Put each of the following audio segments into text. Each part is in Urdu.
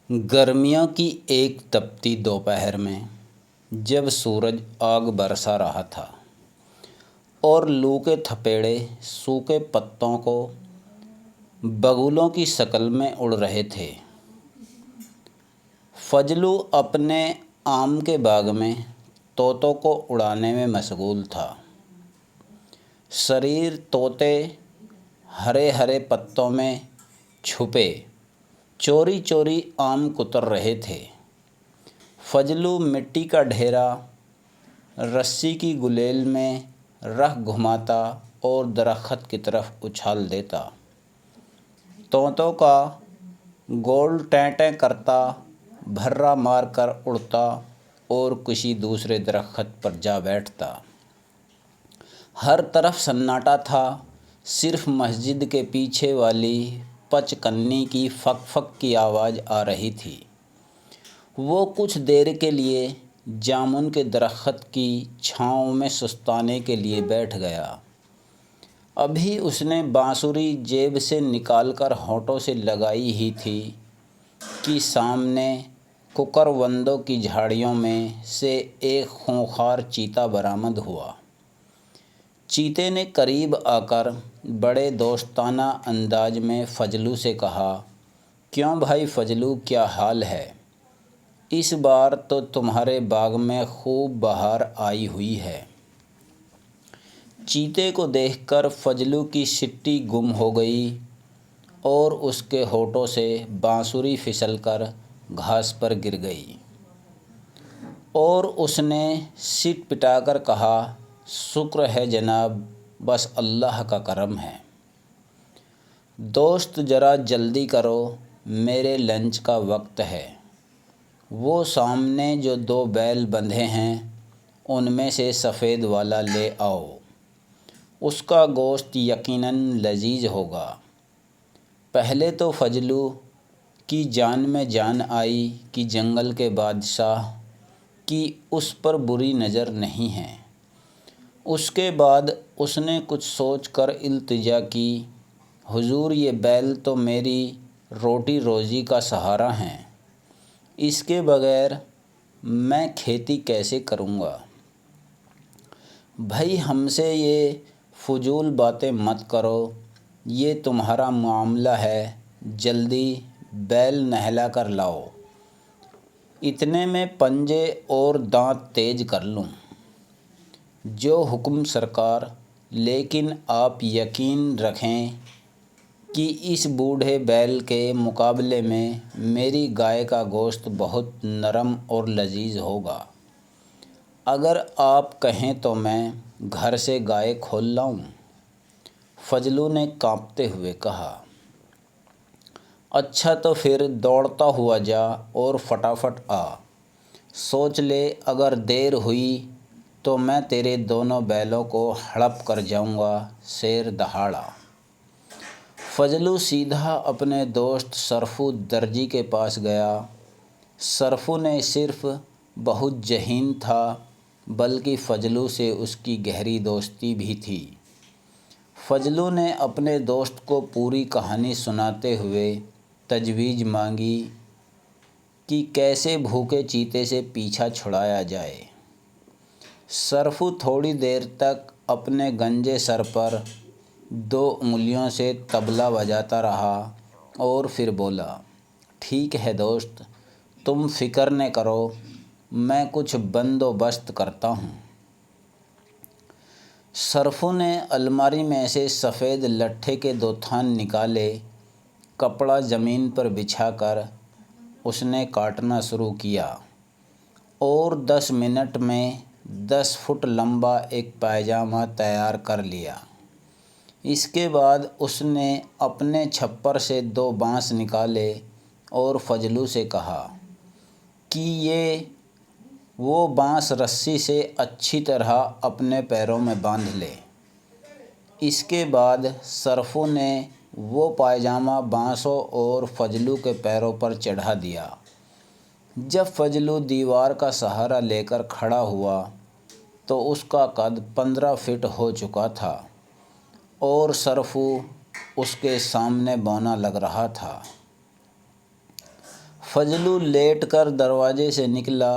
گرمیوں کی ایک تپتی دوپہر میں جب سورج آگ برسا رہا تھا اور لو کے تھپیڑے سوکھے پتوں کو بگولوں کی شکل میں اڑ رہے تھے، فضلو اپنے آم کے باغ میں طوطوں کو اڑانے میں مشغول تھا۔ شریر طوطے ہرے ہرے پتوں میں چھپے چوری چوری آم کتر رہے تھے۔ فضلو مٹی کا ڈھیرا رسی کی گلیل میں رکھ گھماتا اور درخت کی طرف اچھال دیتا۔ طوطوں کا گول ٹیں ٹیں کرتا بھرا مار کر اڑتا اور کسی دوسرے درخت پر جا بیٹھتا۔ ہر طرف سناٹا تھا، صرف مسجد کے پیچھے والی پچ کنی کی فک فک کی آواز آ رہی تھی۔ وہ کچھ دیر کے لیے جامن کے درخت کی چھاؤں میں سستانے کے لیے بیٹھ گیا۔ ابھی اس نے بانسری جیب سے نکال کر ہونٹوں سے لگائی ہی تھی کہ سامنے ککروندوں کی جھاڑیوں میں سے ایک خونخوار چیتا برآمد ہوا۔ چیتے نے قریب آ کر بڑے دوستانہ انداز میں فضلو سے کہا، کیوں بھائی فضلو، کیا حال ہے؟ اس بار تو تمہارے باغ میں خوب بہار آئی ہوئی ہے۔ چیتے کو دیکھ کر فضلو کی سٹی گم ہو گئی اور اس کے ہونٹوں سے بانسری پھسل کر گھاس پر گر گئی اور اس نے سٹ پٹا کر کہا، شکر ہے جناب، بس اللہ کا کرم ہے۔ دوست ذرا جلدی کرو، میرے لنچ کا وقت ہے۔ وہ سامنے جو 2 بیل بندھے ہیں ان میں سے سفید والا لے آؤ، اس کا گوشت یقیناً لذیذ ہوگا۔ پہلے تو فضلو کی جان میں جان آئی کہ جنگل کے بادشاہ کی اس پر بری نظر نہیں ہے۔ اس کے بعد اس نے کچھ سوچ کر التجا کی، حضور یہ بیل تو میری روٹی روزی کا سہارا ہیں، اس کے بغیر میں کھیتی کیسے کروں گا؟ بھائی ہم سے یہ فضول باتیں مت کرو، یہ تمہارا معاملہ ہے، جلدی بیل نہلا کر لاؤ، اتنے میں پنجے اور دانت تیز کر لوں۔ جو حکم سرکار۔ لیکن آپ یقین رکھیں کہ اس بوڑھے بیل کے مقابلے میں میری گائے کا گوشت بہت نرم اور لذیذ ہوگا۔ اگر آپ کہیں تو میں گھر سے گائے کھول لاؤں؟ فضلو نے کانپتے ہوئے کہا۔ اچھا تو پھر دوڑتا ہوا جا اور فٹافٹ آ، سوچ لے اگر دیر ہوئی تو میں تیرے دونوں بیلوں کو ہڑپ کر جاؤں گا شیر دہاڑا۔ فضلو سیدھا اپنے دوست سرفو درجی کے پاس گیا۔ سرفو نے صرف بہت ذہین تھا بلکہ فضلو سے اس کی گہری دوستی بھی تھی۔ فضلو نے اپنے دوست کو پوری کہانی سناتے ہوئے تجویز مانگی کہ کیسے بھوکے چیتے سے پیچھا چھڑایا جائے۔ سرفو تھوڑی دیر تک اپنے گنجے سر پر 2 انگلیوں سے طبلہ بجاتا رہا اور پھر بولا، ٹھیک ہے دوست، تم فکر نہ کرو، میں کچھ بندوبست کرتا ہوں۔ سرفو نے الماری میں سے سفید لٹھے کے 2 تھان نکالے، کپڑا زمین پر بچھا کر اس نے کاٹنا شروع کیا اور 10 منٹ میں 10 فٹ لمبا ایک پائجامہ تیار کر لیا۔ اس کے بعد اس نے اپنے چھپر سے 2 بانس نکالے اور فضلو سے کہا کہ یہ وہ بانس رسی سے اچھی طرح اپنے پیروں میں باندھ لے۔ اس کے بعد سرفو نے وہ پائجامہ بانسوں اور فضلو کے پیروں پر چڑھا دیا۔ جب فضلو دیوار کا سہارا لے کر کھڑا ہوا تو اس کا قد 15 فٹ ہو چکا تھا اور سرفو اس کے سامنے بونا لگ رہا تھا۔ فضلو لیٹ کر دروازے سے نکلا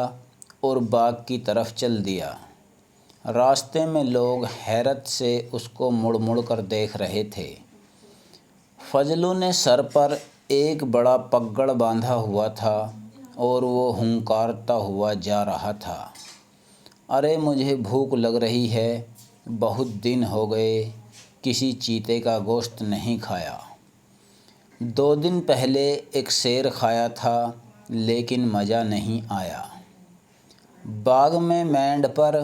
اور باغ کی طرف چل دیا۔ راستے میں لوگ حیرت سے اس کو مڑ مڑ کر دیکھ رہے تھے۔ فضلو نے سر پر ایک بڑا پگڑ باندھا ہوا تھا اور وہ ہنکارتا ہوا جا رہا تھا، ارے مجھے بھوک لگ رہی ہے، بہت دن ہو گئے کسی چیتے کا گوشت نہیں کھایا۔ 2 دن پہلے ایک شیر کھایا تھا لیکن مزہ نہیں آیا۔ باغ میں مینڈ پر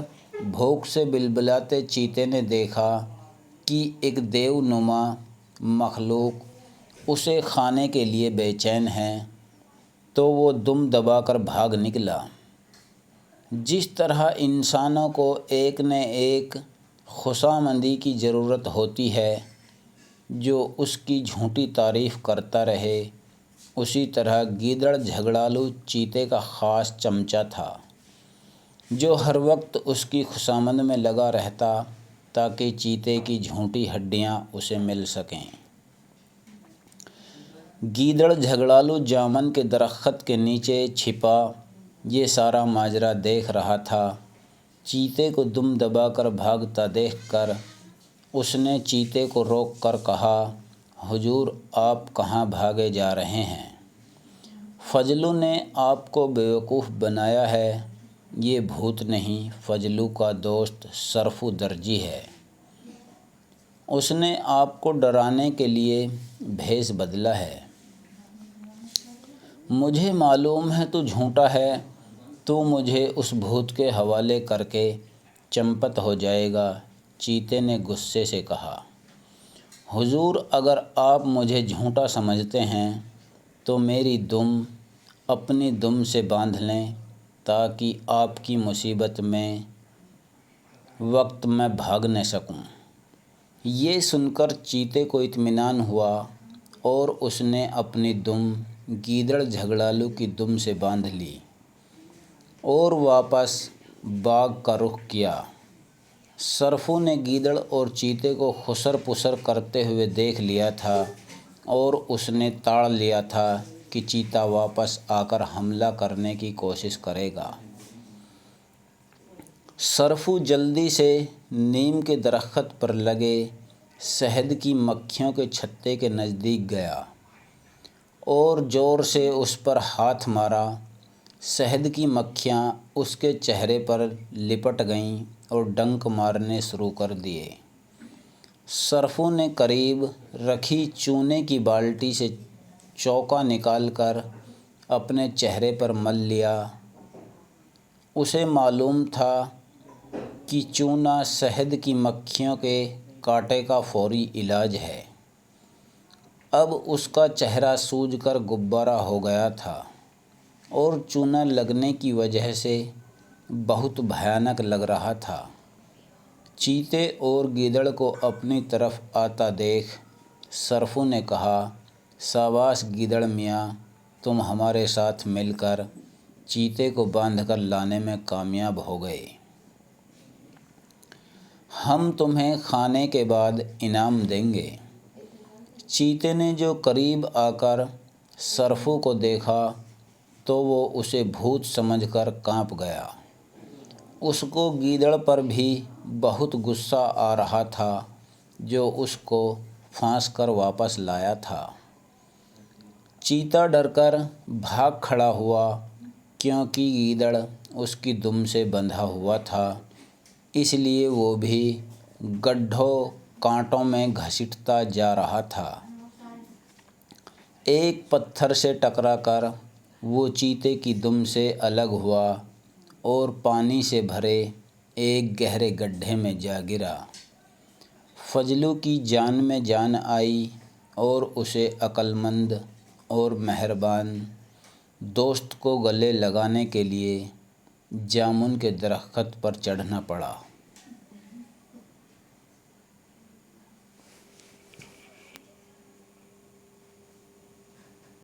بھوک سے بلبلاتے چیتے نے دیکھا کہ ایک دیو نما مخلوق اسے کھانے کے لیے بے چین ہے، تو وہ دم دبا کر بھاگ نکلا۔ جس طرح انسانوں کو ایک نہ ایک خوشامندی کی ضرورت ہوتی ہے جو اس کی جھوٹی تعریف کرتا رہے، اسی طرح گیدڑ جھگڑالو چیتے کا خاص چمچہ تھا جو ہر وقت اس کی خوشامد میں لگا رہتا تاکہ چیتے کی جھوٹی ہڈیاں اسے مل سکیں۔ گیدڑ جھگڑالو جامن کے درخت کے نیچے چھپا یہ سارا ماجرا دیکھ رہا تھا۔ چیتے کو دم دبا کر بھاگتا دیکھ کر اس نے چیتے کو روک کر کہا، حضور آپ کہاں بھاگے جا رہے ہیں؟ فضلو نے آپ کو بیوقوف بنایا ہے، یہ بھوت نہیں، فضلو کا دوست سرفو درجی ہے۔ اس نے آپ کو ڈرانے کے لیے بھیس بدلا ہے۔ مجھے معلوم ہے تو جھوٹا ہے، تو مجھے اس بھوت کے حوالے کر کے چمپت ہو جائے گا، چیتے نے غصے سے کہا۔ حضور اگر آپ مجھے جھوٹا سمجھتے ہیں تو میری دم اپنی دم سے باندھ لیں تاکہ آپ کی مصیبت میں وقت میں بھاگ نہ سکوں۔ یہ سن کر چیتے کو اطمینان ہوا اور اس نے اپنی دم گیدڑ جھگڑالو کی دم سے باندھ لی اور واپس باغ کا رخ کیا۔ سرفو نے گیدڑ اور چیتے کو خسر پسر کرتے ہوئے دیکھ لیا تھا اور اس نے تاڑ لیا تھا کہ چیتا واپس آ کر حملہ کرنے کی کوشش کرے گا۔ سرفو جلدی سے نیم کے درخت پر لگے شہد کی مکھیوں کے چھتے کے نزدیک گیا اور زور سے اس پر ہاتھ مارا۔ شہد کی مکھیاں اس کے چہرے پر لپٹ گئیں اور ڈنک مارنے شروع کر دیے۔ سرفو نے قریب رکھی چونے کی بالٹی سے چوکا نکال کر اپنے چہرے پر مل لیا۔ اسے معلوم تھا کہ چونا شہد کی مکھیوں کے کاٹے کا فوری علاج ہے۔ اب اس کا چہرہ سوج کر غبارہ ہو گیا تھا اور چونا لگنے کی وجہ سے بہت بھیانک لگ رہا تھا۔ چیتے اور گیدڑ کو اپنی طرف آتا دیکھ سرفو نے کہا، شاباش گیدڑ میاں، تم ہمارے ساتھ مل کر چیتے کو باندھ کر لانے میں کامیاب ہو گئے۔ ہم تمہیں کھانے کے بعد انعام دیں گے۔ چیتے نے جو قریب آ کر سرفو کو دیکھا تو وہ اسے بھوت سمجھ کر کانپ گیا۔ اس کو گیدڑ پر بھی بہت غصہ آ رہا تھا جو اس کو پھانس کر واپس لایا تھا۔ چیتا ڈر کر بھاگ کھڑا ہوا کیونکہ گیدڑ اس کی دم سے بندھا ہوا تھا، اس لیے وہ بھی گڈھوں کانٹوں میں گھسیٹتا جا رہا تھا۔ ایک پتھر سے ٹکرا کر وہ چیتے کی دم سے الگ ہوا اور پانی سے بھرے ایک گہرے گڈھے میں جا گرا۔ فضلو کی جان میں جان آئی اور اسے عقل مند اور مہربان دوست کو گلے لگانے کے لیے جامن کے درخت پر چڑھنا پڑا۔